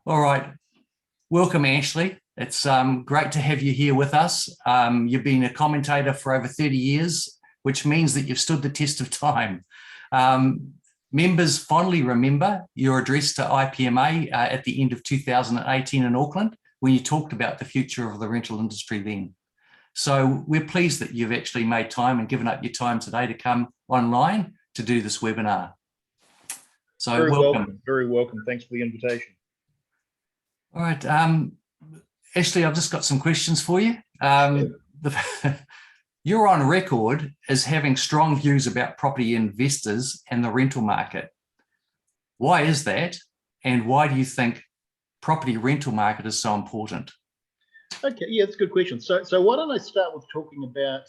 All right. Welcome, Ashley. It's great to have you here with us. You've been a commentator for over 30 years, which means that you've stood the test of time. Members fondly remember your address to IPMA at the end of 2018 in Auckland, when you talked about the future of the rental industry then. So we're pleased that you've actually made time and given up your time today to come online to do this webinar. So very welcome. Very welcome. Thanks for the invitation. All right. Ashley, I've just got some questions for you. You're on record as having strong views about property investors and the rental market. Why is that? And why do you think property rental market is so important? Okay, yeah, that's a good question. So why don't I start with talking about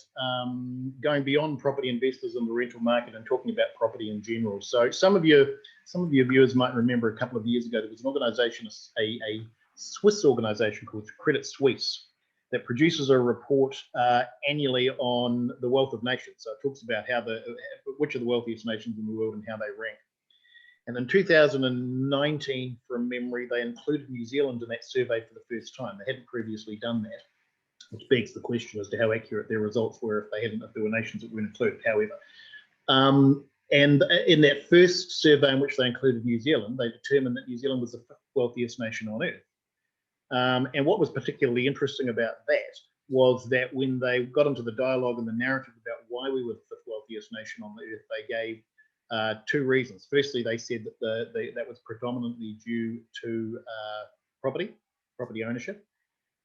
going beyond property investors in the rental market and talking about property in general. So some of your viewers might remember a couple of years ago there was an organisation, a Swiss organisation called Credit Suisse, that produces a report annually on the wealth of nations. So it talks about which are the wealthiest nations in the world and how they rank. And in 2019, from memory, they included New Zealand in that survey for the first time. They hadn't previously done that, which begs the question as to how accurate their results were if there were nations that weren't included, however. And in that first survey in which they included New Zealand, they determined that New Zealand was the fifth wealthiest nation on earth. And what was particularly interesting about that was that when they got into the dialogue and the narrative about why we were the fifth wealthiest nation on the earth, they gave two reasons. Firstly, they said that that was predominantly due to property ownership.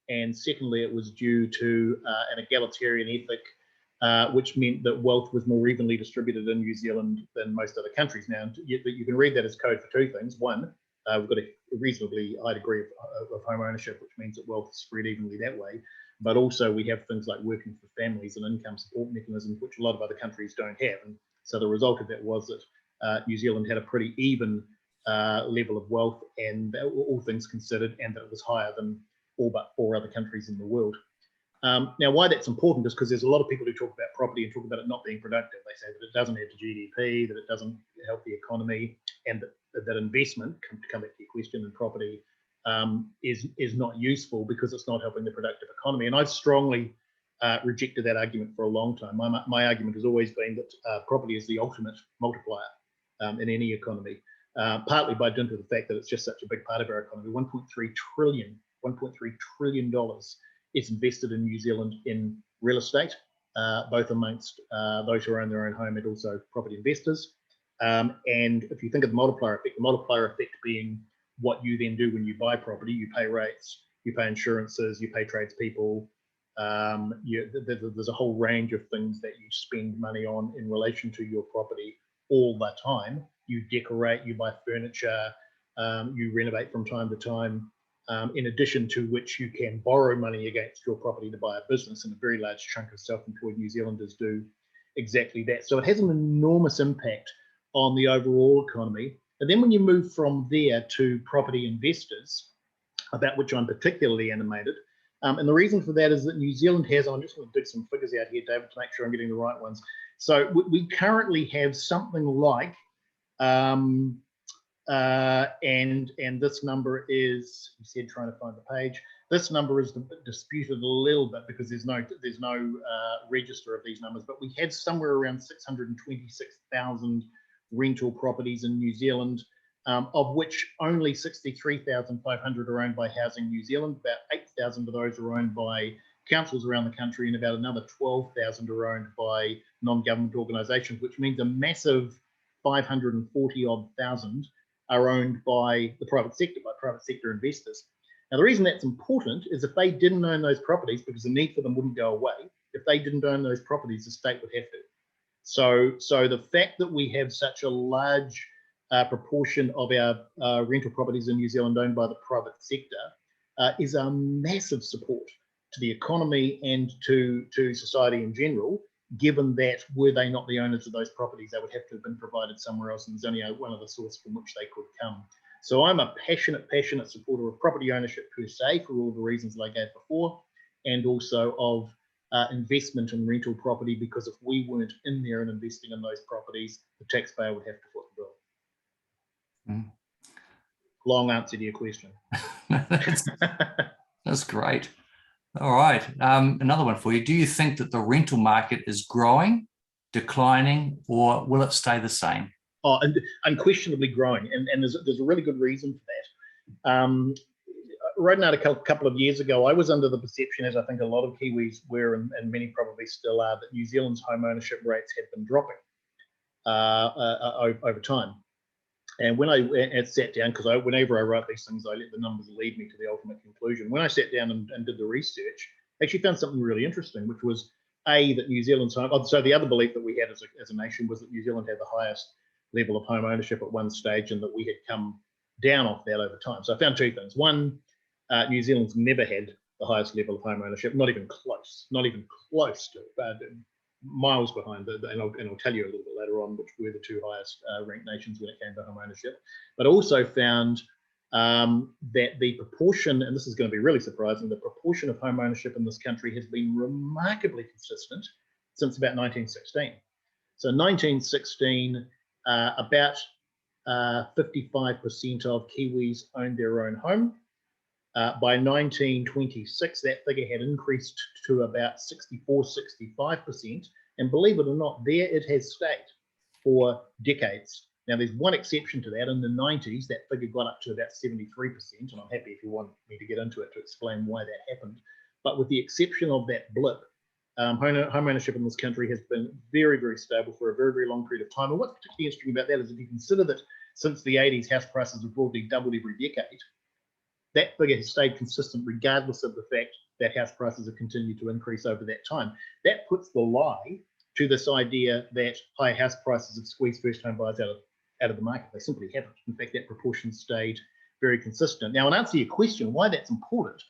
And secondly, it was due to an egalitarian ethic, which meant that wealth was more evenly distributed in New Zealand than most other countries. Now, you can read that as code for two things. One, we've got a reasonably high degree of home ownership, which means that wealth is spread evenly that way. But also we have things like working for families and income support mechanisms, which a lot of other countries don't have. And so the result of that was that New Zealand had a pretty even level of wealth, and all things considered, and that it was higher than all but 4 other countries in the world. Now, why that's important is because there's a lot of people who talk about property and talk about it not being productive. They say that it doesn't add to GDP, that it doesn't help the economy, and that investment, to come back to your question, in property is not useful because it's not helping the productive economy. And I've strongly rejected that argument for a long time. My argument has always been that property is the ultimate multiplier in any economy, partly by dint of the fact that it's just such a big part of our economy. $1.3 trillion is invested in New Zealand in real estate, both amongst those who own their own home and also property investors. And if you think of the multiplier effect being what you then do when you buy property, you pay rates, you pay insurances, you pay tradespeople. There's a whole range of things that you spend money on in relation to your property all the time. You decorate, you buy furniture, you renovate from time to time, in addition to which you can borrow money against your property to buy a business, and a very large chunk of self-employed New Zealanders do exactly that. So it has an enormous impact on the overall economy. And then when you move from there to property investors, about which I'm particularly animated, and the reason for that is that New Zealand has, I'm just going to dig some figures out here, David, to make sure I'm getting the right ones. So we currently have something like, and this number is, you said trying to find the page, this number is disputed a little bit because there's no register of these numbers, but we have somewhere around 626,000 rental properties in New Zealand, of which only 63,500 are owned by Housing New Zealand. About 8,000 of those are owned by councils around the country, and about another 12,000 are owned by non-government organisations, which means a massive 540 odd thousand are owned by the private sector, by private sector investors. Now, the reason that's important is if they didn't own those properties, because the need for them wouldn't go away, if they didn't own those properties, the state would have to. So the fact that we have such a large proportion of our rental properties in New Zealand owned by the private sector is a massive support to the economy and to society in general, given that were they not the owners of those properties, they would have to have been provided somewhere else, and there's only one other source from which they could come. So I'm a passionate supporter of property ownership per se, for all the reasons that I gave before, and also of investment in rental property, because if we weren't in there and investing in those properties, the taxpayer would have to foot the bill. Long answer to your question. That's great. All right. Another one for you. Do you think that the rental market is growing, declining, or will it stay the same? Oh, and unquestionably growing. And there's a really good reason for that. Wrote an article a couple of years ago. I was under the perception, as I think a lot of Kiwis were, and many probably still are, that New Zealand's home ownership rates had been dropping over time. And when I sat down, because whenever I write these things, I let the numbers lead me to the ultimate conclusion. When I sat down and did the research, I actually found something really interesting, which was that New Zealand's home. So the other belief that we had as a nation was that New Zealand had the highest level of home ownership at one stage, and that we had come down off that over time. So I found two things. One, New Zealand's never had the highest level of home ownership, not even close to it, miles behind. And I'll tell you a little bit later on which were the two highest ranked nations when it came to home ownership. But also found that the proportion, and this is going to be really surprising, the proportion of home ownership in this country has been remarkably consistent since about 1916. So 1916, about 55% of Kiwis owned their own home. By 1926, that figure had increased to about 64, 65%. And believe it or not, there it has stayed for decades. Now, there's one exception to that. In the 90s, that figure got up to about 73%. And I'm happy if you want me to get into it to explain why that happened. But with the exception of that blip, home ownership in this country has been very, very stable for a very, very long period of time. And what's particularly interesting about that is if you consider that since the 80s, house prices have broadly doubled every decade, that figure has stayed consistent regardless of the fact that house prices have continued to increase over that time. That puts the lie to this idea that high house prices have squeezed first-home buyers out of the market. They simply haven't. In fact, that proportion stayed very consistent. Now, in answer to your question, why that's important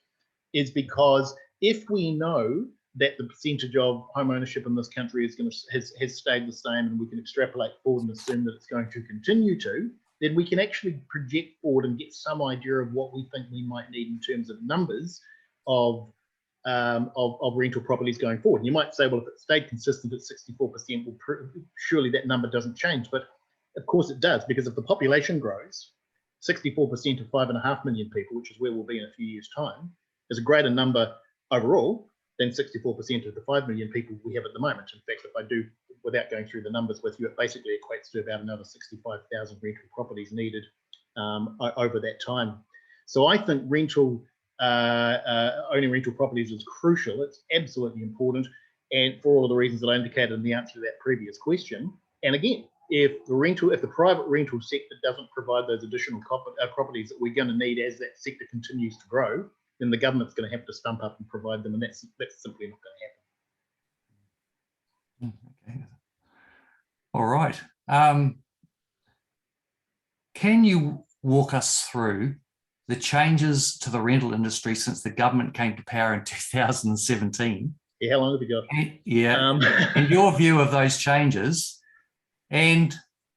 is because if we know that the percentage of home ownership in this country has stayed the same, and we can extrapolate forward and assume that it's going to continue to, then we can actually project forward and get some idea of what we think we might need in terms of numbers of rental properties going forward. And you might say, well, if it stayed consistent at 64%, well, surely that number doesn't change. But of course it does, because if the population grows, 64% of 5.5 million people, which is where we'll be in a few years' time, is a greater number overall than 64% of the 5 million people we have at the moment. In fact, if I do, without going through the numbers with you, it basically equates to about another 65,000 rental properties needed over that time. So I think owning rental properties is crucial. It's absolutely important, and for all of the reasons that I indicated in the answer to that previous question. And again, if the private rental sector doesn't provide those additional properties that we're going to need as that sector continues to grow, then the government's going to have to stump up and provide them, and that's simply not going to happen. Okay. All right. Can you walk us through the changes to the rental industry since the government came to power in 2017? Yeah, how long have you got? Yeah. And your view of those changes, and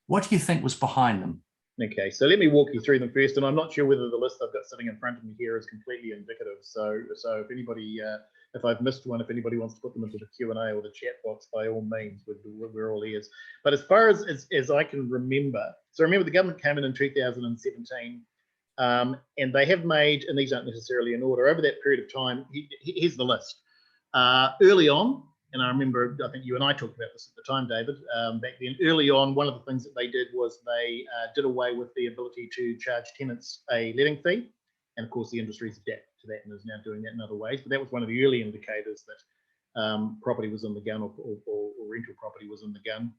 what do you think was behind them? Okay, so let me walk you through them first, and I'm not sure whether the list I've got sitting in front of me here is completely indicative. So if anybody, if I've missed one, if anybody wants to put them into the Q&A or the chat box, by all means, we're all ears. But as far as I can remember, so remember the government came in 2017, and they have made, and these aren't necessarily in order, over that period of time, here's the list. Early on, and I remember, I think you and I talked about this at the time, David, back then, early on, one of the things that they did was they did away with the ability to charge tenants a letting fee. And of course, the industry's adapted to that and is now doing that in other ways. But that was one of the early indicators that property was in the gun, or rental property was in the gun.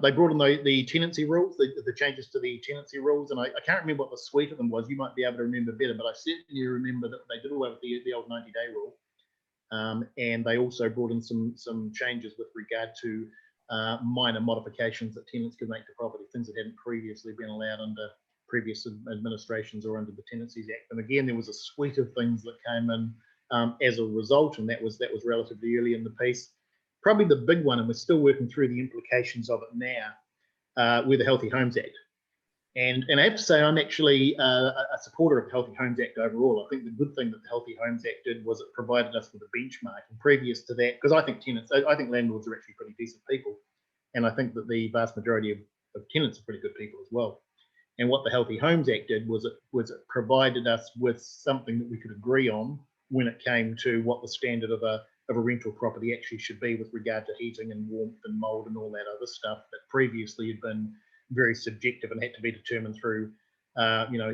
They brought in the tenancy rules, the changes to the tenancy rules. And I can't remember what the suite of them was. You might be able to remember better, but I certainly remember that they did away with the old 90-day rule. And they also brought in some changes with regard to minor modifications that tenants could make to property, things that hadn't previously been allowed under previous administrations or under the Tenancies Act. And again, there was a suite of things that came in as a result, and that was relatively early in the piece. Probably the big one, and we're still working through the implications of it now, were the Healthy Homes Act. And I have to say, I'm actually a supporter of the Healthy Homes Act overall. I think the good thing that the Healthy Homes Act did was it provided us with a benchmark. And previous to that, because I think landlords are actually pretty decent people, and I think that the vast majority of tenants are pretty good people as well. And what the Healthy Homes Act did was it provided us with something that we could agree on when it came to what the standard of a rental property actually should be with regard to heating and warmth and mold and all that other stuff that previously had been very subjective and had to be determined through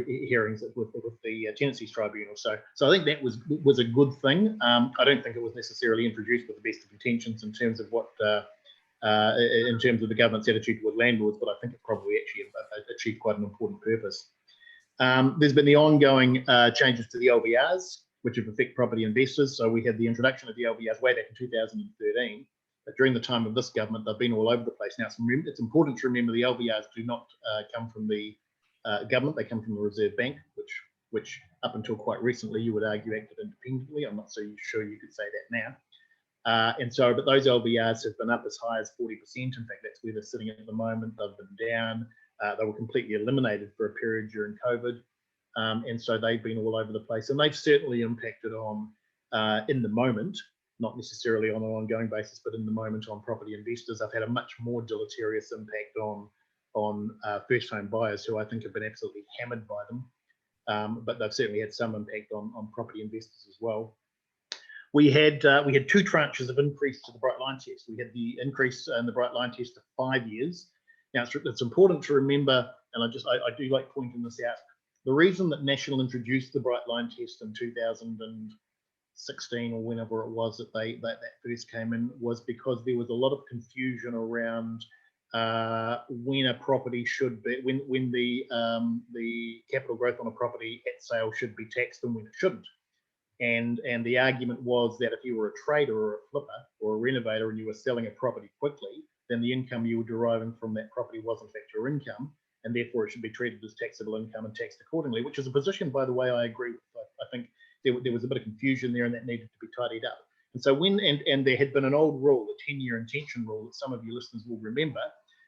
hearings with the tenancies tribunal. So I think that was a good thing. I don't think it was necessarily introduced with the best of intentions in terms of what in terms of the government's attitude toward landlords, but I think it probably actually achieved quite an important purpose. There's been the ongoing changes to the LVRs, which have affected property investors. So we had the introduction of the LVRs way back in 2013, but during the time of this government, they've been all over the place. Now, it's important to remember the LVRs do not come from the government; they come from the Reserve Bank, which up until quite recently you would argue acted independently. I'm not so sure you could say that now. But those LVRs have been up as high as 40%. In fact, that's where they're sitting at the moment. They've been down. They were completely eliminated for a period during COVID. And so they've been all over the place. And they've certainly impacted on, in the moment, not necessarily on an ongoing basis, but in the moment on property investors. I've had a much more deleterious impact on first home buyers who I think have been absolutely hammered by them. But they've certainly had some impact on property investors as well. We had two tranches of increase to the Brightline Test. We had the increase in the Brightline Test to 5 years. Now, it's important to remember, and I do like pointing this out, the reason that National introduced the Brightline Test in 2016 or whenever it was that that first came in was because there was a lot of confusion around when a property should be, when the capital growth on a property at sale should be taxed and when it shouldn't. And the argument was that if you were a trader or a flipper or a renovator and you were selling a property quickly, then the income you were deriving from that property was in fact your income, and therefore it should be treated as taxable income and taxed accordingly, which is a position, by the way, I agree with. I think there was a bit of confusion there and that needed to be tidied up. And so and there had been an old rule, the 10-year intention rule that some of your listeners will remember,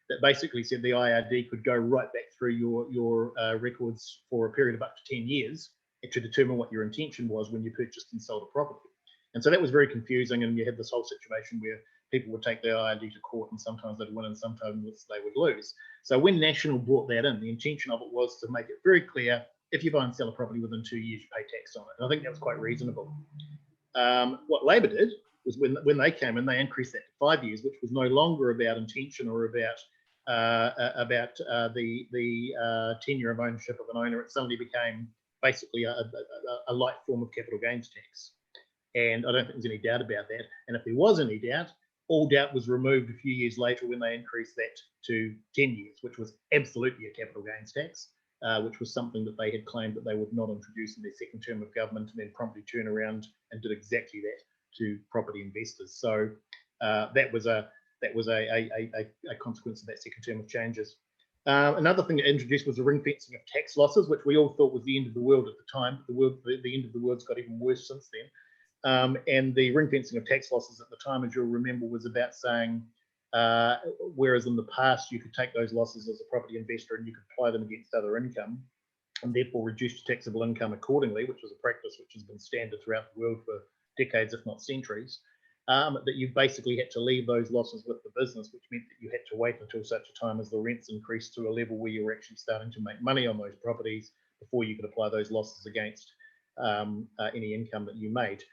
that basically said the IRD could go right back through your records for a period of up to 10 years to determine what your intention was when you purchased and sold a property. And so that was very confusing, and you had this whole situation where people would take their IRD to court and sometimes they'd win and sometimes they would lose. So when National brought that in, the intention of it was to make it very clear, if you buy and sell a property within 2 years, you pay tax on it. And I think that was quite reasonable. What Labor did was when they came in, they increased that to 5 years, which was no longer about intention or about the tenure of ownership of an owner. It suddenly became basically a light form of capital gains tax. And I don't think there's any doubt about that. And if there was any doubt, all doubt was removed a few years later when they increased that to 10 years, which was absolutely a capital gains tax, which was something that they had claimed that they would not introduce in their second term of government, and then promptly turn around and did exactly that to property investors. So that was a consequence of that second term of changes. Another thing it introduced was the ring fencing of tax losses, which we all thought was the end of the world at the time. The end of the world's got even worse since then. And the ring fencing of tax losses at the time, as you'll remember, was about saying, whereas in the past you could take those losses as a property investor and you could apply them against other income and therefore reduce your taxable income accordingly, which was a practice which has been standard throughout the world for decades, if not centuries. That you basically had to leave those losses with the business, which meant that you had to wait until such a time as the rents increased to a level where you were actually starting to make money on those properties before you could apply those losses against any income that you made,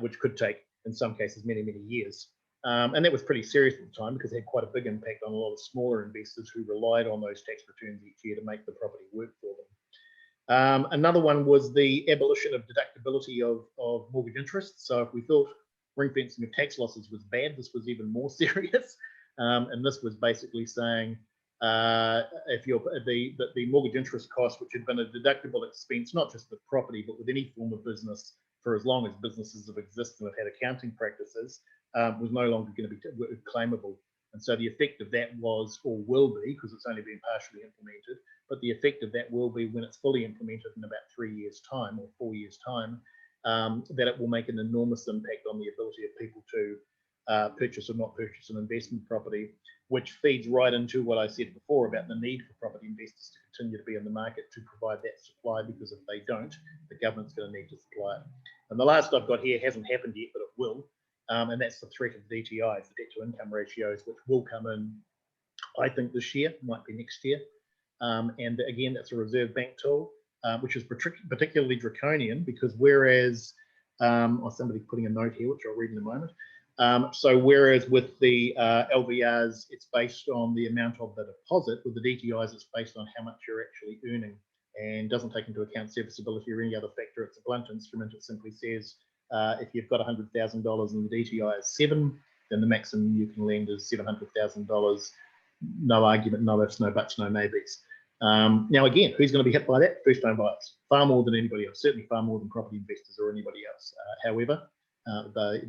which could take, in some cases, many, many years. And that was pretty serious at the time because it had quite a big impact on a lot of smaller investors who relied on those tax returns each year to make the property work for them. Another one was the abolition of deductibility of mortgage interest. So if we thought ring fencing of tax losses was bad, this was even more serious. And this was basically saying if you're the mortgage interest cost, which had been a deductible expense, not just with property, but with any form of business for as long as businesses have existed and have had accounting practices, was no longer going to be claimable. And so the effect of that was, or will be, because it's only been partially implemented, but the effect of that will be when it's fully implemented in about 3 years' time or 4 years' time, that it will make an enormous impact on the ability of people to purchase or not purchase an investment property, which feeds right into what I said before about the need for property investors to continue to be in the market to provide that supply, because if they don't, the government's going to need to supply it. And the last I've got here hasn't happened yet, but it will. And that's the threat of DTIs, the debt to income ratios, which will come in, I think, this year, might be next year. And again, that's a Reserve Bank tool, which is particularly draconian because whereas, or somebody's putting a note here, which I'll read in a moment. So whereas with the LVRs, it's based on the amount of the deposit, with the DTIs, it's based on how much you're actually earning and doesn't take into account serviceability or any other factor. It's a blunt instrument. It simply says if you've got $100,000 and the DTI is 7, then the maximum you can lend is $700,000. No argument, no ifs, no buts, no maybes. Now, again, who's going to be hit by that? First-time buyers, far more than anybody else, certainly far more than property investors or anybody else. However,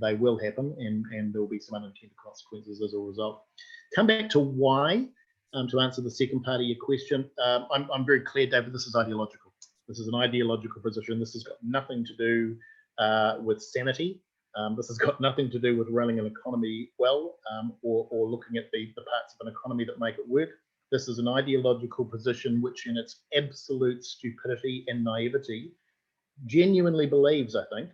they will happen, and there will be some unintended consequences as a result. Come back to why, to answer the second part of your question. I'm very clear, David, this is ideological. This is an ideological position. This has got nothing to do with sanity. This has got nothing to do with running an economy well, or looking at the parts of an economy that make it work. This is an ideological position which, in its absolute stupidity and naivety, genuinely believes, I think,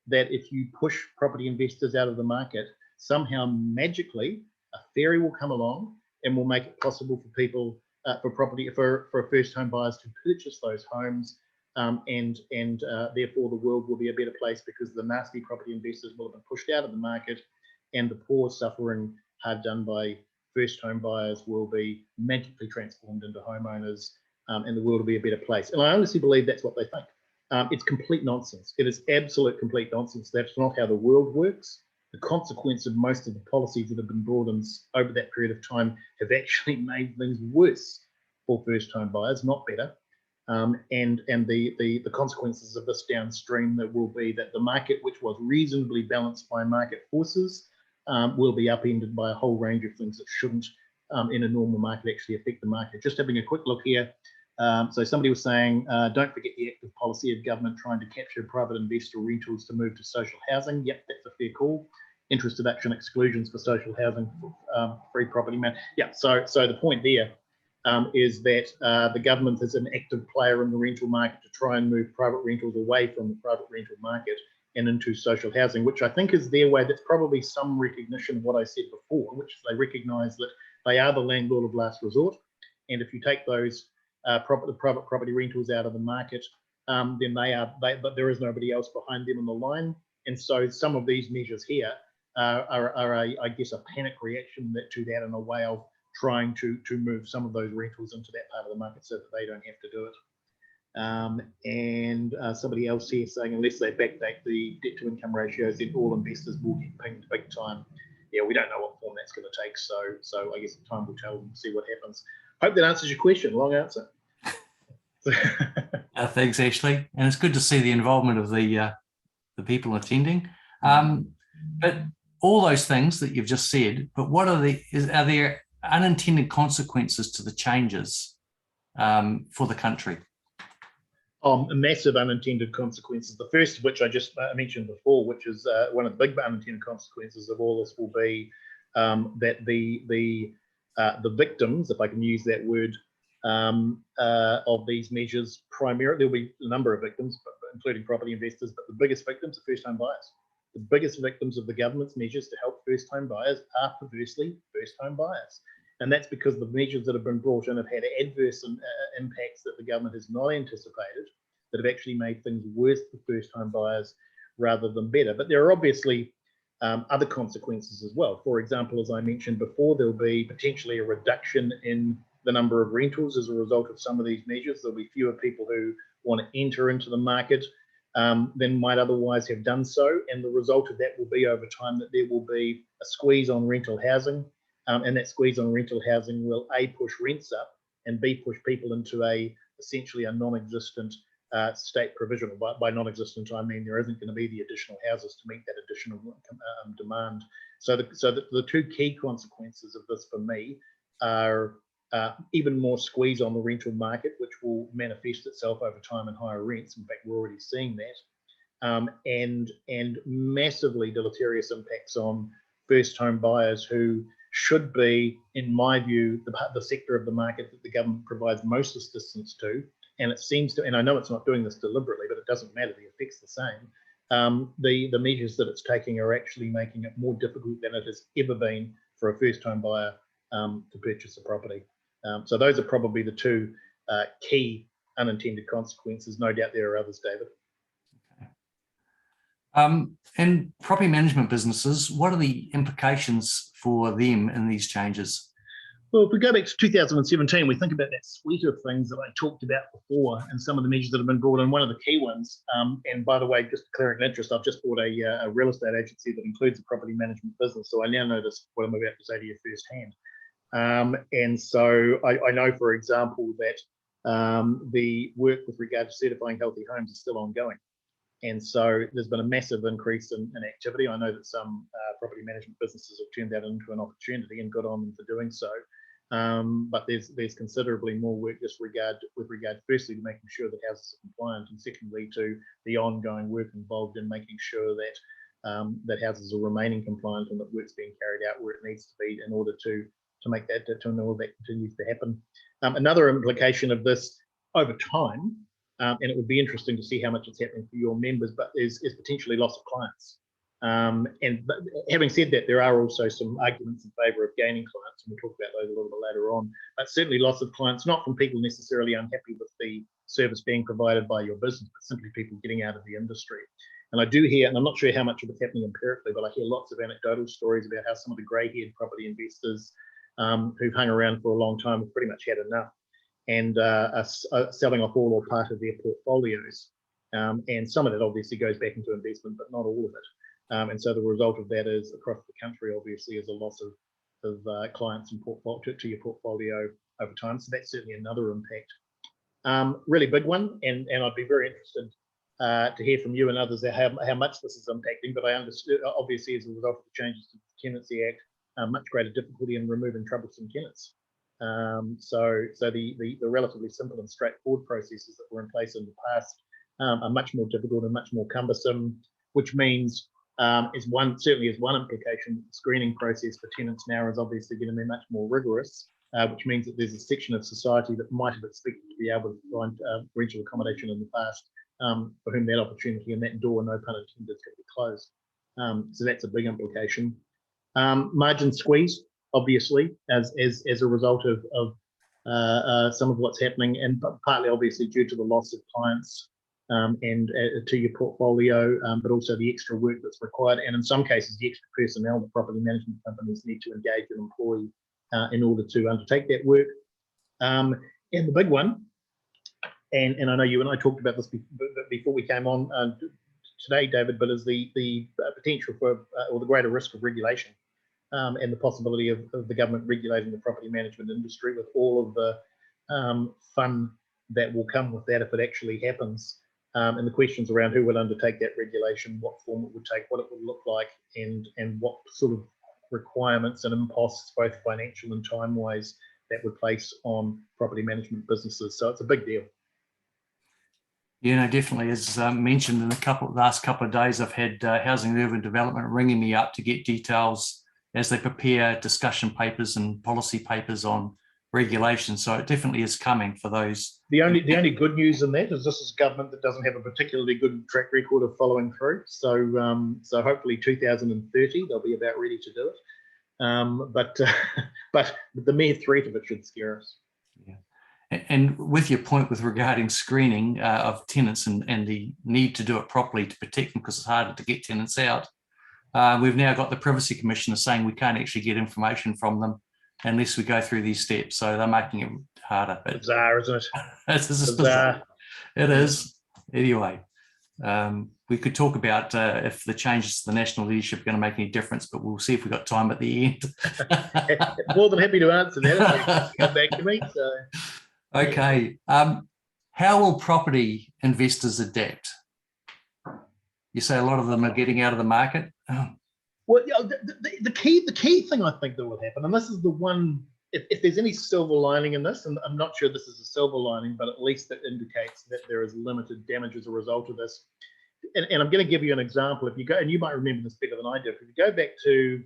that if you push property investors out of the market, somehow magically a fairy will come along and will make it possible for people, for first home buyers to purchase those homes, and therefore the world will be a better place because the nasty property investors will have been pushed out of the market, and the poor, suffering, hard done by first home buyers will be magically transformed into homeowners, and the world will be a better place. And I honestly believe that's what they think. It's complete nonsense. It is absolute complete nonsense. That's not how the world works. The consequence of most of the policies that have been brought in over that period of time have actually made things worse for first home buyers, not better. And the consequences of this downstream that will be that the market, which was reasonably balanced by market forces, will be upended by a whole range of things that shouldn't, in a normal market, actually affect the market. Just having a quick look here. So somebody was saying, don't forget the active policy of government trying to capture private investor rentals to move to social housing. Yep, that's a fair call. Interest deduction exclusions for social housing, free property man. Yeah, so the point there is that the government is an active player in the rental market to try and move private rentals away from the private rental market and into social housing, which I think is their way. That's probably some recognition of what I said before, which they recognise that they are the landlord of last resort. And if you take those private property rentals out of the market, then but there is nobody else behind them in the line. And so some of these measures here are I guess, a panic reaction to that, and a way of trying to move some of those rentals into that part of the market so that they don't have to do it. And somebody else here saying, unless they backdate the debt to income ratios, then all investors will get pinged big time. Yeah, we don't know what form that's going to take, so I guess time will tell and see what happens. Hope that answers your question. Long answer. Thanks, Ashley, and it's good to see the involvement of the people attending. But all those things that you've just said, but what are there unintended consequences to the changes for the country? Massive unintended consequences. The first of which I just mentioned before, which is one of the big unintended consequences of all this, will be that the victims, if I can use that word, of these measures, primarily there'll be a number of victims, including property investors, but the biggest victims are first home buyers. The biggest victims of the government's measures to help first home buyers are perversely first home buyers. And that's because the measures that have been brought in have had adverse impacts that the government has not anticipated, that have actually made things worse for first home buyers rather than better. But there are obviously other consequences as well. For example, as I mentioned before, there'll be potentially a reduction in the number of rentals as a result of some of these measures. There'll be fewer people who want to enter into the market than might otherwise have done so. And the result of that will be over time that there will be a squeeze on rental housing. And that squeeze on rental housing will A, push rents up, and B, push people into essentially a non-existent state provision. By non-existent, I mean there isn't going to be the additional houses to meet that additional demand. So the two key consequences of this for me are even more squeeze on the rental market, which will manifest itself over time in higher rents. In fact, we're already seeing that, and massively deleterious impacts on first home buyers, who should be, in my view, the sector of the market that the government provides most assistance to. And it seems to, and I know it's not doing this deliberately, but it doesn't matter, the effect's the same. The measures that it's taking are actually making it more difficult than it has ever been for a first home buyer to purchase a property. So those are probably the two key unintended consequences. No doubt there are others, David. And property management businesses, what are the implications for them in these changes? Well, if we go back to 2017, we think about that suite of things that I talked about before and some of the measures that have been brought in. One of the key ones, and by the way, just declaring an interest, I've just bought a real estate agency that includes a property management business. So I now notice what I'm about to say to you firsthand. And so I know, for example, that the work with regard to certifying healthy homes is still ongoing. And so there's been a massive increase in activity. I know that some property management businesses have turned that into an opportunity and got on for doing so. But there's considerably more work with regard firstly to making sure that houses are compliant, and secondly to the ongoing work involved in making sure that that houses are remaining compliant and that work's being carried out where it needs to be in order to make that, to enable that continues to happen. Another implication of this over time, and it would be interesting to see how much it's happening for your members, but is potentially loss of clients. And having said that, there are also some arguments in favour of gaining clients, and we'll talk about those a little bit later on, but certainly loss of clients, not from people necessarily unhappy with the service being provided by your business, but simply people getting out of the industry. And I do hear, and I'm not sure how much of it's happening empirically, but I hear lots of anecdotal stories about how some of the grey-haired property investors who've hung around for a long time have pretty much had enough and are selling off all or part of their portfolios. And some of that obviously goes back into investment, but not all of it. And so the result of that is across the country, obviously, is a loss of clients and to your portfolio over time. So that's certainly another impact. Really big one, and I'd be very interested to hear from you and others how much this is impacting. But I understood, obviously, as a result of the changes to the Tenancy Act, much greater difficulty in removing troublesome tenants. So the relatively simple and straightforward processes that were in place in the past are much more difficult and much more cumbersome, which means certainly is one implication. The screening process for tenants now is obviously going to be much more rigorous, which means that there's a section of society that might have expected to be able to find rental accommodation in the past, for whom that opportunity and that door, no pun intended, is going to be closed. So that's a big implication. Margin squeeze, obviously, as a result of some of what's happening, and partly obviously due to the loss of clients and to your portfolio, but also the extra work that's required, and in some cases the extra personnel that property management companies need to engage and employ in order to undertake that work. And the big one, and I know you and I talked about this before we came on today, David, but is the potential for or the greater risk of regulation. And the possibility of the government regulating the property management industry with all of the fun that will come with that if it actually happens. And the questions around who would undertake that regulation, what form it would take, what it would look like, and what sort of requirements and imposts, both financial and time-wise, that would place on property management businesses. So it's a big deal. Yeah, no, definitely. As mentioned in the last couple of days, I've had Housing and Urban Development ringing me up to get details as they prepare discussion papers and policy papers on regulation. So it definitely is coming for those. The only good news in that is this is government that doesn't have a particularly good track record of following through. So so hopefully 2030 they'll be about ready to do it. But the mere threat of it should scare us. Yeah. And with your point with regarding screening of tenants and the need to do it properly to protect them because it's harder to get tenants out, we've now got the Privacy Commissioner saying we can't actually get information from them unless we go through these steps. So they're making it harder. But bizarre, isn't it? It's bizarre. It is. Anyway, we could talk about if the changes to the national leadership are going to make any difference, but we'll see if we've got time at the end. More than happy to answer that. Come back to me. So. Okay. How will property investors adapt? You say a lot of them are getting out of the market. Well, you know, the key thing I think that will happen, and this is the one, if there's any silver lining in this, and I'm not sure this is a silver lining, but at least it indicates that there is limited damage as a result of this. And I'm going to give you an example. If you go, and you might remember this better than I do, if you go back to, I'm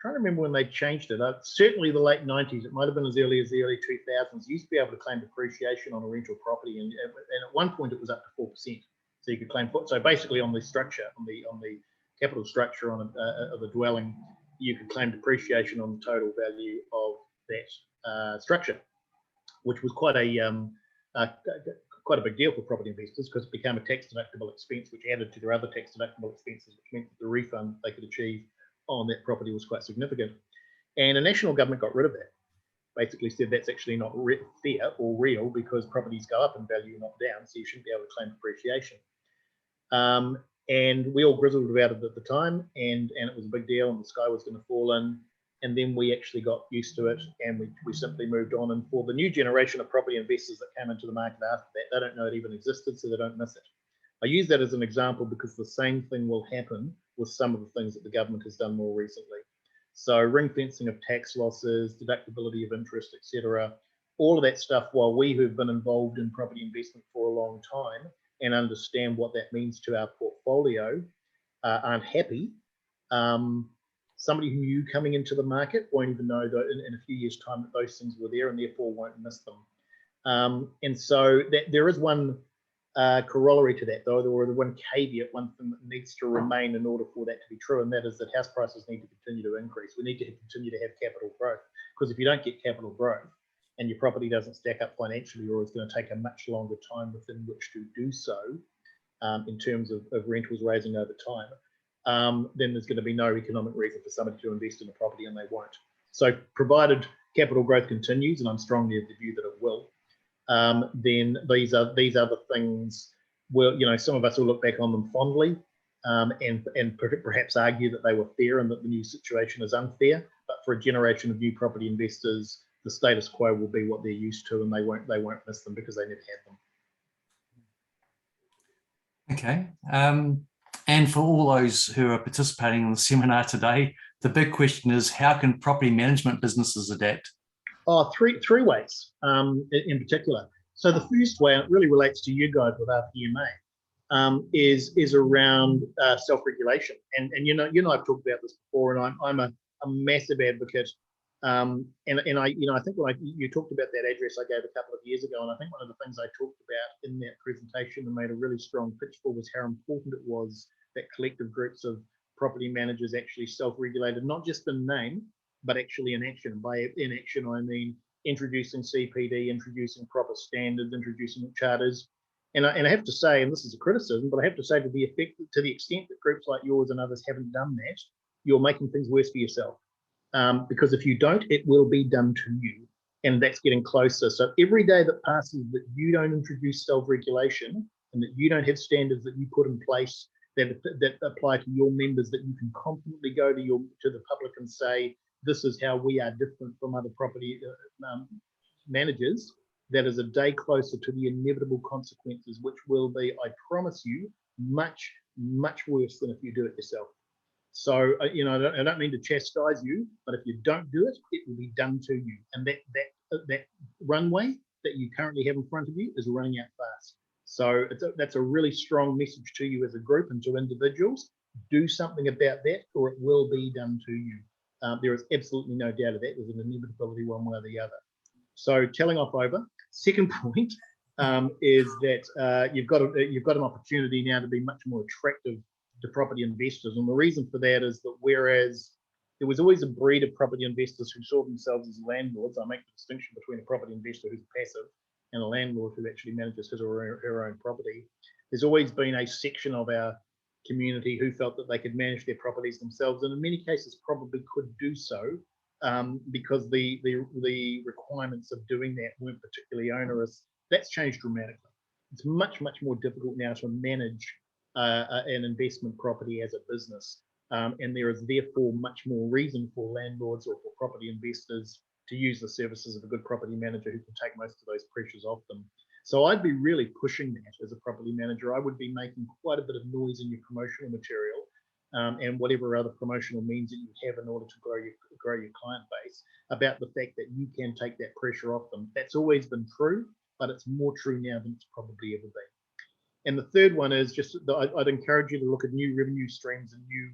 trying to remember when they changed it, certainly the late 90s, it might have been as early as the early 2000s, you used to be able to claim depreciation on a rental property, and at one point it was up to 4%. So you could claim, so basically on the structure, on the capital structure of a dwelling, you could claim depreciation on the total value of that structure, which was quite a quite a big deal for property investors because it became a tax deductible expense, which added to their other tax deductible expenses, which meant that the refund they could achieve on that property was quite significant. And the national government got rid of that. Basically said that's actually not fair or real because properties go up in value, not down, so you shouldn't be able to claim depreciation. And we all grizzled about it at the time, and it was a big deal, and the sky was going to fall in. And then we actually got used to it, and we simply moved on. And for the new generation of property investors that came into the market after that, they don't know it even existed, so they don't miss it. I use that as an example because the same thing will happen with some of the things that the government has done more recently. So ring fencing of tax losses, deductibility of interest, etc. All of that stuff, while we who've been involved in property investment for a long time and understand what that means to our portfolio, aren't happy. Somebody who knew coming into the market won't even know that in a few years' time that those things were there and therefore won't miss them. And so there is one corollary to that, though, or the one caveat, one thing that needs to remain in order for that to be true, and that is that house prices need to continue to increase. We need to continue to have capital growth, because if you don't get capital growth and your property doesn't stack up financially, or it's going to take a much longer time within which to do so, in terms of rentals raising over time, then there's going to be no economic reason for somebody to invest in a property, and they won't. So provided capital growth continues, and I'm strongly of the view that it will, then these other things will, some of us will look back on them fondly, and perhaps argue that they were fair and that the new situation is unfair. But for a generation of new property investors, the status quo will be what they're used to, and they won't miss them because they never had them. Okay. And for all those who are participating in the seminar today, the big question is, how can property management businesses adapt? Oh, three ways in particular. So the first way, and it really relates to you guys with RPMA, is around self-regulation. And I've talked about this before, and I'm a massive advocate. And I think when you talked about that address I gave a couple of years ago, and I think one of the things I talked about in that presentation and made a really strong pitch for was how important it was that collective groups of property managers actually self-regulated, not just in name, but actually in action. By in action, I mean introducing CPD, introducing proper standards, introducing charters. And I have to say, and this is a criticism, but I have to say to the extent that groups like yours and others haven't done that, you're making things worse for yourself. Because if you don't, it will be done to you. And that's getting closer. So every day that passes that you don't introduce self-regulation and that you don't have standards that you put in place that apply to your members, that you can confidently go to the public and say, this is how we are different from other property managers, that is a day closer to the inevitable consequences, which will be, I promise you, much, much worse than if you do it yourself. So, I don't mean to chastise you, but if you don't do it, it will be done to you. And that runway that you currently have in front of you is running out fast. So that's a really strong message to you as a group and to individuals. Do something about that, or it will be done to you. There is absolutely no doubt of that. There's an inevitability one way or the other. So telling off over. Second point is that you've got an opportunity now to be much more attractive to property investors, and the reason for that is that whereas there was always a breed of property investors who saw themselves as landlords, I make the distinction between a property investor who's passive and a landlord who actually manages his or her own property. There's always been a section of our community who felt that they could manage their properties themselves, and in many cases probably could do so because the requirements of doing that weren't particularly onerous. That's changed dramatically. It's much, much more difficult now to manage an investment property as a business, and there is therefore much more reason for landlords or for property investors to use the services of a good property manager who can take most of those pressures off them. So I'd be really pushing that as a property manager. I would be making quite a bit of noise in your promotional material and whatever other promotional means that you have in order to grow your client base about the fact that you can take that pressure off them. That's always been true, but it's more true now than it's probably ever been. And the third one is just that I'd encourage you to look at new revenue streams and new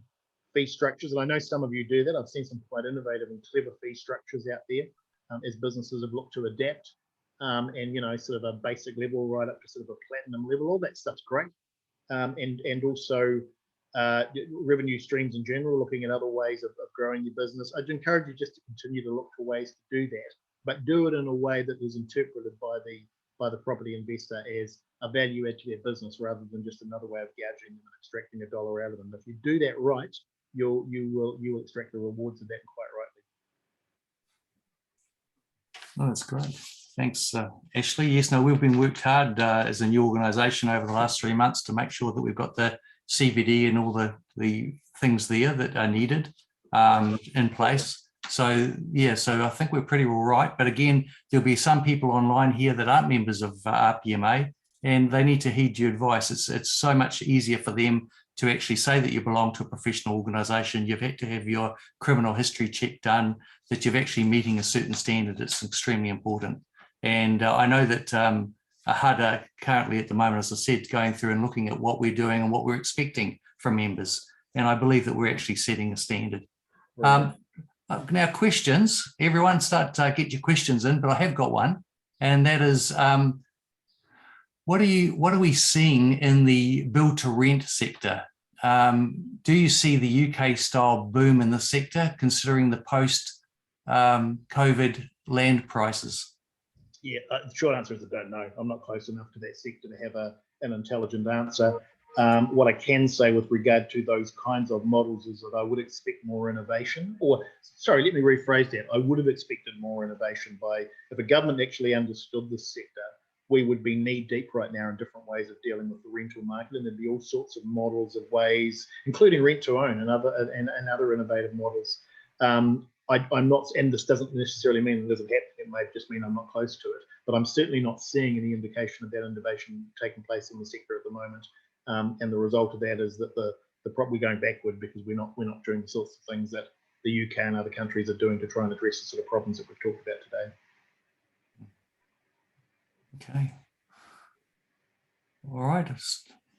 fee structures. And I know some of you do that. I've seen some quite innovative and clever fee structures out there as businesses have looked to adapt. And sort of a basic level right up to sort of a platinum level. All that stuff's great. And also revenue streams in general, looking at other ways of growing your business. I'd encourage you just to continue to look for ways to do that, but do it in a way that is interpreted by by the property investor as a value add to their business rather than just another way of gouging them and extracting $1 out of them. If you do that right, you will extract the rewards of that quite rightly. Oh, that's great. Thanks, Ashley. Yes, no, we've been worked hard as a new organisation over the last 3 months to make sure that we've got the CVD and all the things there that are needed in place. So, yeah, so I think we're pretty all right. But again, there'll be some people online here that aren't members of RPMA, and they need to heed your advice. It's so much easier for them to actually say that you belong to a professional organisation. You've had to have your criminal history check done, that you're actually meeting a certain standard. It's extremely important. And I know that HUD are currently at the moment, as I said, going through and looking at what we're doing and what we're expecting from members. And I believe that we're actually setting a standard. Now, questions. Everyone start to get your questions in, but I have got one. And that is, what are we seeing in the build to rent sector? Do you see the UK style boom in the sector, considering the post COVID land prices? Yeah, the short answer is I don't know. I'm not close enough to that sector to have an intelligent answer. What I can say with regard to those kinds of models is that I would expect more innovation, or sorry, let me rephrase that. I would have expected more innovation if a government actually understood this sector, we would be knee deep right now in different ways of dealing with the rental market, and there'd be all sorts of models of ways, including rent to own and other innovative models. I'm not, and this doesn't necessarily mean it doesn't happen. It may just mean I'm not close to it, but I'm certainly not seeing any indication of that innovation taking place in the sector at the moment. And the result of that is that we're going backward because we're not doing the sorts of things that the UK and other countries are doing to try and address the sort of problems that we've talked about today. Okay. All right.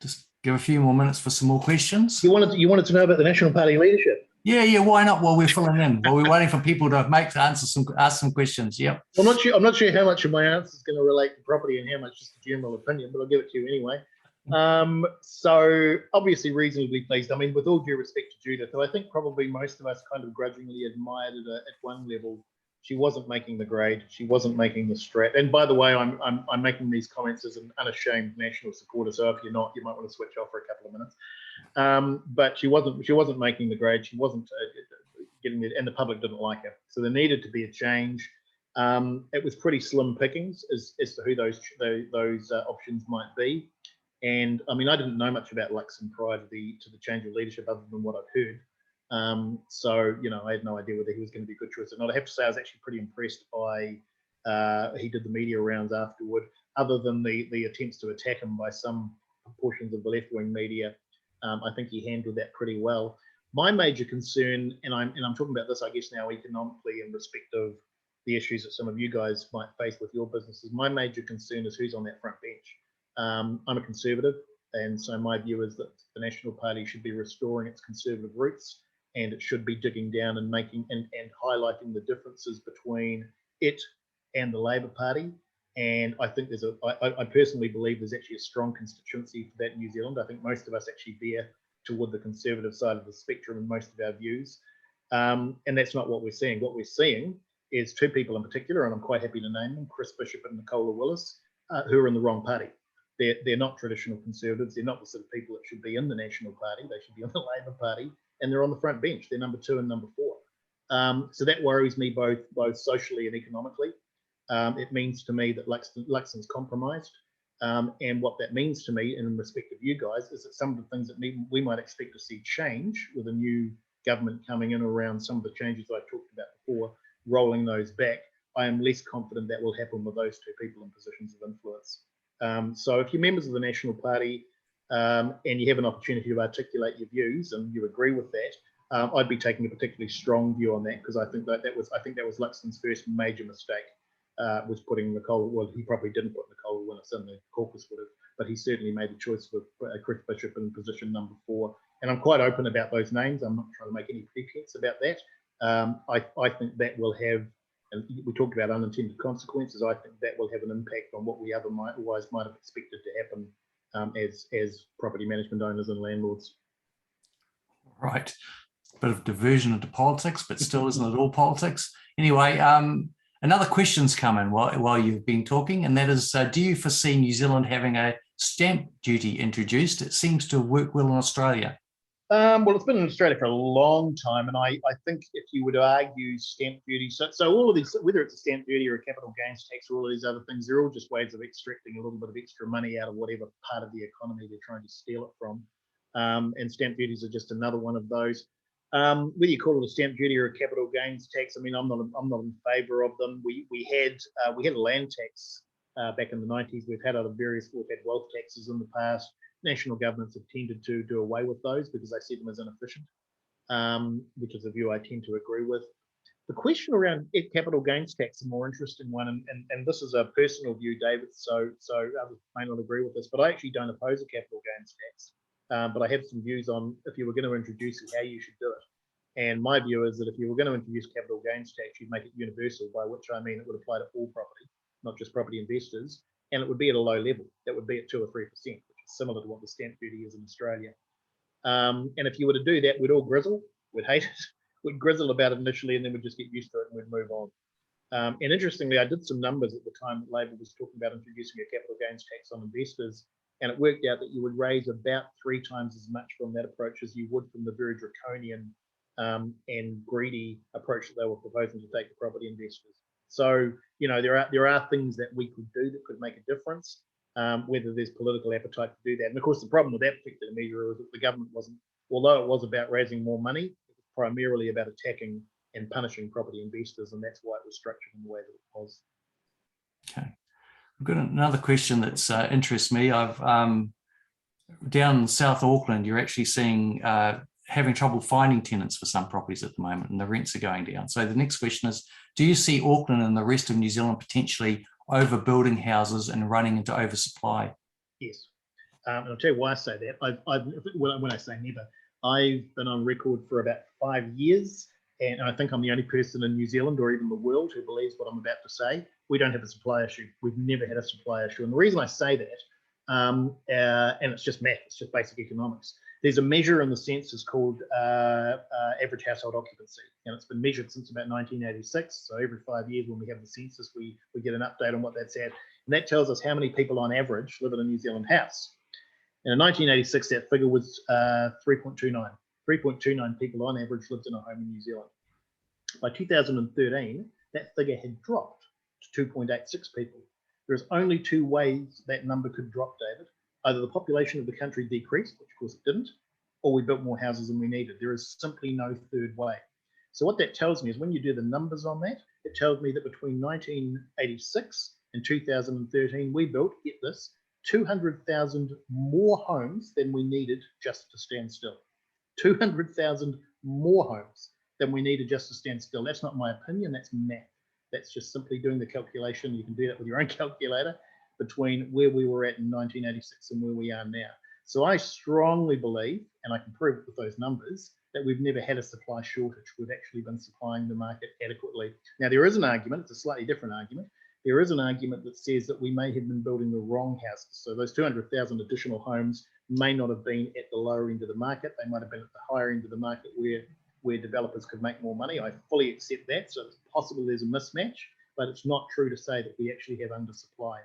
Just give a few more minutes for some more questions. You wanted to know about the National Party leadership? Yeah. Why not? While we're filling in, while we're waiting for people to ask some questions. Yep. I'm not sure how much of my answer is going to relate to property and how much just a general opinion, but I'll give it to you anyway. So obviously reasonably pleased. I mean, with all due respect to Judith, who I think probably most of us kind of grudgingly admired at one level, she wasn't making the grade. She wasn't making the strat. And by the way, I'm making these comments as an unashamed national supporter. So if you're not, you might want to switch off for a couple of minutes. But she wasn't making the grade. She wasn't getting it, and the public didn't like her. So there needed to be a change. It was pretty slim pickings as to who those options might be. And I mean, I didn't know much about Luxon prior to the change of leadership, other than what I've heard. So I had no idea whether he was going to be a good choice or not. I have to say, I was actually pretty impressed by he did the media rounds afterward. Other than the attempts to attack him by some portions of the left-wing media, I think he handled that pretty well. My major concern, and I'm talking about this, I guess now economically in respect of the issues that some of you guys might face with your businesses. My major concern is who's on that front bench. I'm a Conservative, and so my view is that the National Party should be restoring its Conservative roots, and it should be digging down and making and highlighting the differences between it and the Labor Party. And I think I personally believe there's actually a strong constituency for that in New Zealand. I think most of us actually veer toward the Conservative side of the spectrum in most of our views. And that's not what we're seeing. What we're seeing is two people in particular, and I'm quite happy to name them, Chris Bishop and Nicola Willis, who are in the wrong party. They're not traditional Conservatives. They're not the sort of people that should be in the National Party. They should be on the Labor Party, and they're on the front bench. They're number 2 and number 4. So that worries me both socially and economically. It means to me that Luxon's compromised. And what that means to me, in respect of you guys, is that some of the things that we might expect to see change with a new government coming in around some of the changes I talked about before, rolling those back, I am less confident that will happen with those two people in positions of influence. So if you're members of the National Party and you have an opportunity to articulate your views and you agree with that, I'd be taking a particularly strong view on that, because I think that was Luxon's first major mistake, was putting Nicola. Well, he probably didn't put Nicola Willis in, the caucus would have, but he certainly made the choice for Chris Bishop in position number 4. And I'm quite open about those names. I'm not trying to make any pretense about that. I think that will have, and we talked about unintended consequences, I think that will have an impact on what we otherwise might have expected to happen as property management owners and landlords. Right. Bit of diversion into politics, but still isn't it all politics? Anyway, Another question's come in while you've been talking, and that is, do you foresee New Zealand having a stamp duty introduced? It seems to work well in Australia. Well, it's been in Australia for a long time, and I think if you were to argue stamp duty, so all of these, whether it's a stamp duty or a capital gains tax or all of these other things, they're all just ways of extracting a little bit of extra money out of whatever part of the economy they're trying to steal it from. And stamp duties are just another one of those. Whether you call it a stamp duty or a capital gains tax, I mean, I'm not in favour of them. We had a land tax back in the 90s. We've had wealth taxes in the past. National governments have tended to do away with those because they see them as inefficient, which is a view I tend to agree with. The question around capital gains tax is a more interesting one, and this is a personal view, David, so others may not agree with this, but I actually don't oppose a capital gains tax, but I have some views on if you were going to introduce it, how you should do it. And my view is that if you were going to introduce capital gains tax, you'd make it universal, by which I mean it would apply to all property, not just property investors, and it would be at a low level. That would be at 2 or 3%, similar to what the stamp duty is in Australia. And if you were to do that, we'd all grizzle, we'd hate it, we'd grizzle about it initially, and then we'd just get used to it and we'd move on. And interestingly, I did some numbers at the time that Labor was talking about introducing a capital gains tax on investors, and it worked out that you would raise about 3 times as much from that approach as you would from the very draconian and greedy approach that they were proposing to take to property investors. So, you know, there are things that we could do that could make a difference. Whether there's political appetite to do that. And of course, the problem with that particular measure was that the government wasn't, although it was about raising more money, it was primarily about attacking and punishing property investors, and that's why it was structured in the way that it was. Okay. I've got another question that's interests me. I've down in South Auckland, you're actually seeing having trouble finding tenants for some properties at the moment, and the rents are going down. So the next question is, do you see Auckland and the rest of New Zealand potentially overbuilding houses and running into oversupply? Yes. And I'll tell you why I say that. When I say never, I've been on record for about 5 years, and I think I'm the only person in New Zealand or even the world who believes what I'm about to say. We don't have a supply issue. We've never had a supply issue. And the reason I say that, and it's just math, it's just basic economics. There's a measure in the census called average household occupancy, and it's been measured since about 1986. So every 5 years when we have the census, we get an update on what that's at. And that tells us how many people on average live in a New Zealand house. And in 1986, that figure was 3.29. 3.29 people on average lived in a home in New Zealand. By 2013, that figure had dropped to 2.86 people. There's only 2 ways that number could drop, David. Either the population of the country decreased, which of course it didn't, or we built more houses than we needed. There is simply no third way. So what that tells me is when you do the numbers on that, it tells me that between 1986 and 2013, we built, get this, 200,000 more homes than we needed just to stand still. 200,000 more homes than we needed just to stand still. That's not my opinion, that's math. That's just simply doing the calculation. You can do that with your own calculator between where we were at in 1986 and where we are now. So I strongly believe, and I can prove it with those numbers, that we've never had a supply shortage. We've actually been supplying the market adequately. Now, there is an argument, it's a slightly different argument. There is an argument that says that we may have been building the wrong houses. So those 200,000 additional homes may not have been at the lower end of the market. They might have been at the higher end of the market where developers could make more money. I fully accept that. So it's possible there's a mismatch, but it's not true to say that we actually have undersupply.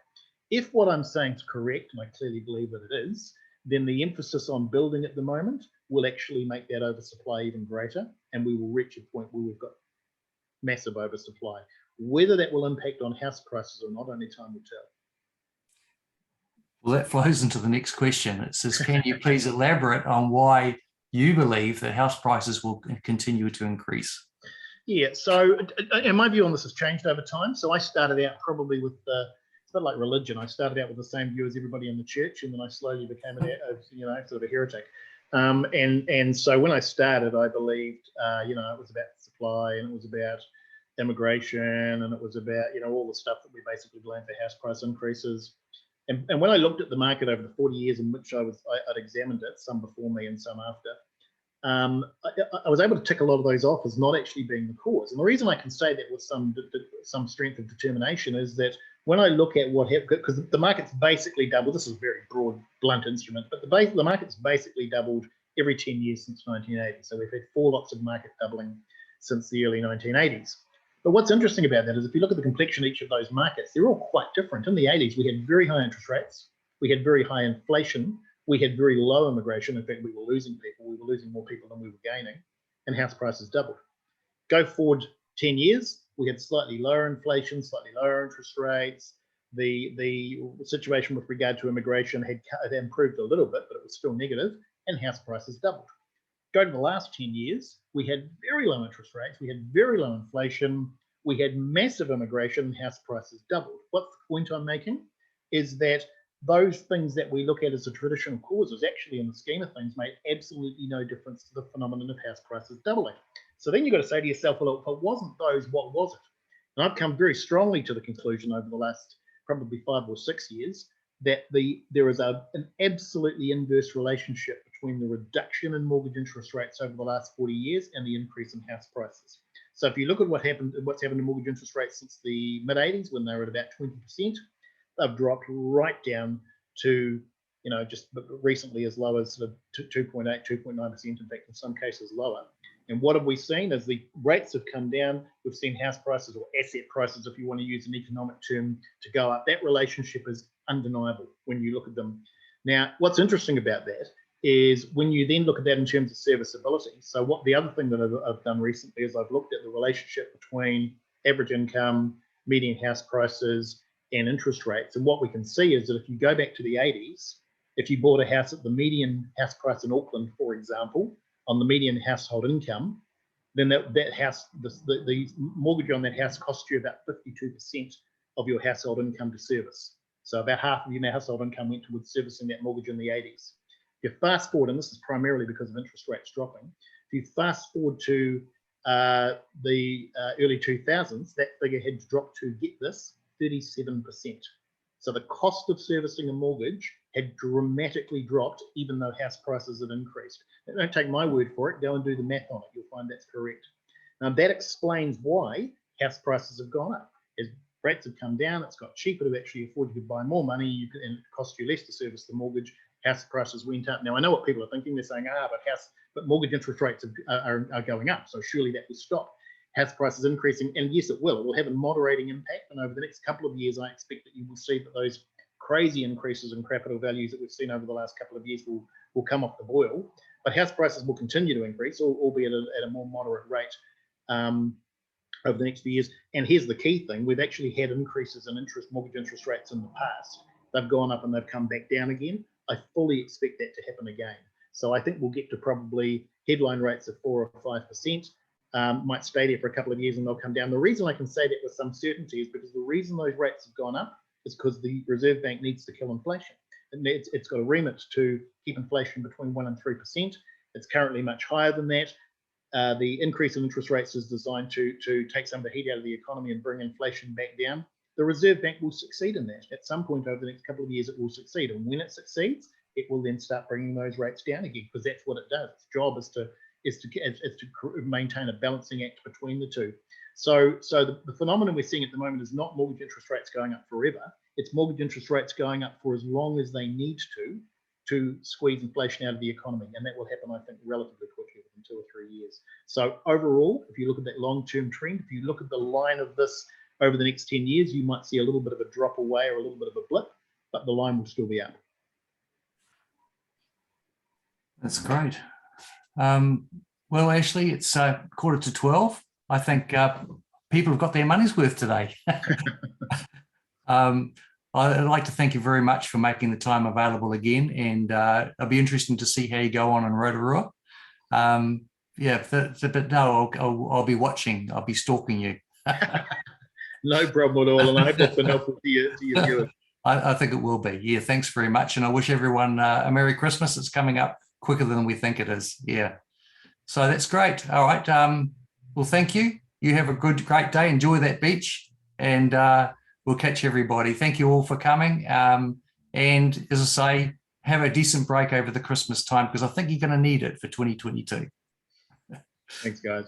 If what I'm saying is correct, and I clearly believe that it is, then the emphasis on building at the moment will actually make that oversupply even greater, and we will reach a point where we've got massive oversupply. Whether that will impact on house prices or not, only time will tell. Well, that flows into the next question. It says, can you please elaborate on why you believe that house prices will continue to increase? Yeah, so and my view on this has changed over time. So I started out probably with it's a bit like religion. I started out with the same view as everybody in the church, and then I slowly became sort of a heretic. And so when I started, I believed it was about supply, and it was about immigration, and it was about all the stuff that we basically blame for house price increases. And when I looked at the market over the 40 years in which I'd examined it, some before me and some after, I was able to tick a lot of those off as not actually being the cause. And the reason I can say that with some strength of determination is that when I look at what happened, because the market's basically doubled, this is a very broad, blunt instrument, but the market's basically doubled every 10 years since 1980. So we've had 4 lots of market doubling since the early 1980s. But what's interesting about that is if you look at the complexion of each of those markets, they're all quite different. In the 80s, we had very high interest rates, we had very high inflation, we had very low immigration. In fact, we were losing people. We were losing more people than we were gaining, and house prices doubled. Go forward 10 years, we had slightly lower inflation, slightly lower interest rates. The situation with regard to immigration had improved a little bit, but it was still negative, and house prices doubled. Go to the last 10 years, we had very low interest rates, we had very low inflation, we had massive immigration, and house prices doubled. What's the point I'm making? Is that those things that we look at as the traditional causes actually in the scheme of things made absolutely no difference to the phenomenon of house prices doubling. So then you've got to say to yourself, well, if it wasn't those, what was it? And I've come very strongly to the conclusion over the last probably 5 or 6 years that there is an absolutely inverse relationship between the reduction in mortgage interest rates over the last 40 years and the increase in house prices. So if you look at what's happened to mortgage interest rates since the mid-80s when they were at about 20%, they've dropped right down to, just recently as low as sort of 2.8, 2.9%, in fact, in some cases lower. And what have we seen? As the rates have come down, we've seen house prices, or asset prices, if you want to use an economic term, to go up. That relationship is undeniable when you look at them. Now, what's interesting about that is when you then look at that in terms of serviceability. So the other thing that I've done recently is I've looked at the relationship between average income, median house prices, and interest rates. And what we can see is that if you go back to the 80s, if you bought a house at the median house price in Auckland, for example, on the median household income, then that house, the mortgage on that house cost you about 52% of your household income to service. So about half of your household income went towards servicing that mortgage in the 80s. If you fast forward, and this is primarily because of interest rates dropping, if you fast forward to the early 2000s, that figure had dropped to, get this, 37%. So the cost of servicing a mortgage had dramatically dropped, even though house prices had increased. Don't take my word for it, go and do the math on it, you'll find that's correct. Now that explains why house prices have gone up. As rates have come down, it's got cheaper to actually afford, you could buy more money, and it cost you less to service the mortgage, house prices went up. Now I know what people are thinking, they're saying, but mortgage interest rates are going up, so surely that will stop house prices increasing, and yes, it will. It will have a moderating impact, and over the next couple of years, I expect that you will see that those crazy increases in capital values that we've seen over the last couple of years will come off the boil. But house prices will continue to increase, albeit at a more moderate rate over the next few years. And here's the key thing: we've actually had increases in mortgage interest rates in the past. They've gone up and they've come back down again. I fully expect that to happen again. So I think we'll get to probably headline rates of 4 or 5%. Might stay there for a couple of years and they'll come down. The reason I can say that with some certainty is because the reason those rates have gone up is because the Reserve Bank needs to kill inflation. It's got a remit to keep inflation between 1 and 3%. It's currently much higher than that. The increase in interest rates is designed to take some of the heat out of the economy and bring inflation back down. The Reserve Bank will succeed in that. At some point over the next couple of years, it will succeed. And when it succeeds, it will then start bringing those rates down again, because that's what it does. Its job is to maintain a balancing act between the two. So the phenomenon we're seeing at the moment is not mortgage interest rates going up forever. It's mortgage interest rates going up for as long as they need to squeeze inflation out of the economy. And that will happen, I think, relatively quickly, within 2 or 3 years. So overall, if you look at that long-term trend, if you look at the line of this over the next 10 years, you might see a little bit of a drop away or a little bit of a blip, but the line will still be up. That's great. Well, Ashley, it's 11:45. I think people have got their money's worth today. I'd like to thank you very much for making the time available again, and it'll be interesting to see how you go on in Rotorua. But no, I'll be watching. I'll be stalking you. No problem at all, and I hope that's been helpful to your viewers. I think it will be. Yeah, thanks very much, and I wish everyone a Merry Christmas. It's coming up quicker than we think it is. Yeah. So that's great. All right. Well, thank you. You have a great day. Enjoy that beach, and we'll catch everybody. Thank you all for coming. And as I say, have a decent break over the Christmas time, because I think you're going to need it for 2022. Thanks, guys.